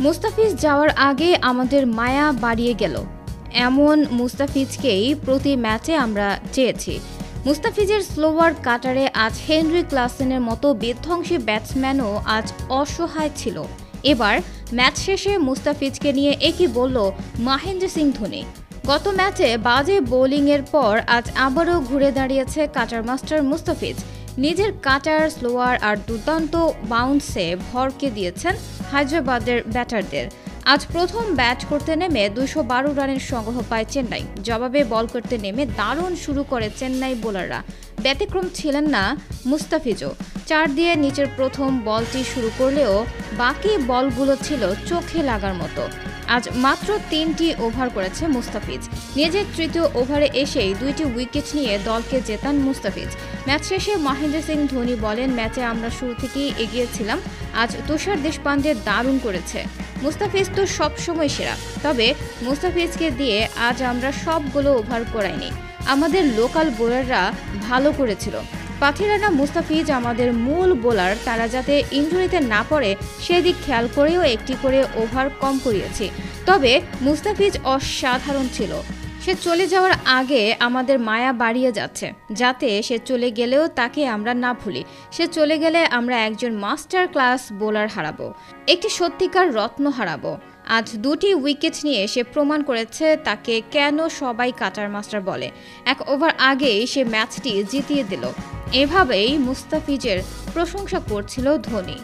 মুস্তাফিজ যাওয়ার আগে আমাদের মায়া বাড়িয়ে গেল, এমন মুস্তাফিজকেই প্রতি ম্যাচে আমরা চেয়েছি। মুস্তাফিজের স্লোয়ার কাটারে আজ হেনরি ক্লাসেনের মতো বিধ্বংসী ব্যাটসম্যানও আজ অসহায় ছিল। এবার ম্যাচ শেষে মুস্তাফিজকে নিয়ে একই বলল মহেন্দ্র সিং ধোনি। গত ম্যাচে বাজে বোলিংয়ের পর আজ আবারও ঘুরে দাঁড়িয়েছে কাটার মাস্টার মুস্তাফিজ। নিজের কাটার, স্লোয়ার আর দুর্দান্ত বাউন্সে ভরকে দিয়েছেন হায়দ্রাবাদের ব্যাটারদের। আজ প্রথম ব্যাট করতে নেমে 212 রানের সংগ্রহ পায় চেন্নাই। জবাবে বল করতে নেমে দারুণ শুরু করে চেন্নাই বোলাররা। ব্যতিক্রম ছিলেন না মুস্তাফিজও। 4 দিয়ে নিচের প্রথম বলটি শুরু করলেও বাকি বলগুলো ছিল চোখে লাগার মতো। আজ মাত্র 3টি ওভার করেছে মুস্তাফিজ। নিজের তৃতীয় ওভারে এসেই 2টি উইকেট নিয়ে দলকে জেতান মুস্তাফিজ। ম্যাচ শেষে মহেন্দ্র সিং ধোনি বলেন, ম্যাচে আমরা শুরু থেকেই এগিয়ে ছিলাম। আজ তুষার দেশপান্ডে দারুণ করেছে। মুস্তাফিজ তো সবসময় সেরা, তবে মুস্তাফিজকে দিয়ে আজ আমরা সবগুলো ওভার করাইনি। আমাদের লোকাল বোলাররা ভালো করেছিল। পাথিরানা মুস্তাফিজ আমাদের মূল বোলার, তারা যাতে ইনজুরিতে না পড়ে সেদিক খেয়াল করেও একটি করে ওভার কম করিয়েছি। তবে মুস্তাফিজ অসাধারণ ছিল। সে চলে যাওয়ার আগে আমাদের মায়া বাড়িয়ে যাচ্ছে, যাতে সে চলে গেলেও তাকে আমরা না ভুলি। সে চলে গেলে আমরা একজন মাস্টার ক্লাস বোলার হারাবো, একটি সত্যিকার রত্ন হারাবো। আজ 2টি উইকেট নিয়ে সে প্রমাণ করেছে তাকে কেন সবাই কাটার মাস্টার বলে। 1 ওভার আগেই সে ম্যাচটি জিতিয়ে দিল। এভাবেই মুস্তাফিজের প্রশংসা করছিল ধোনি।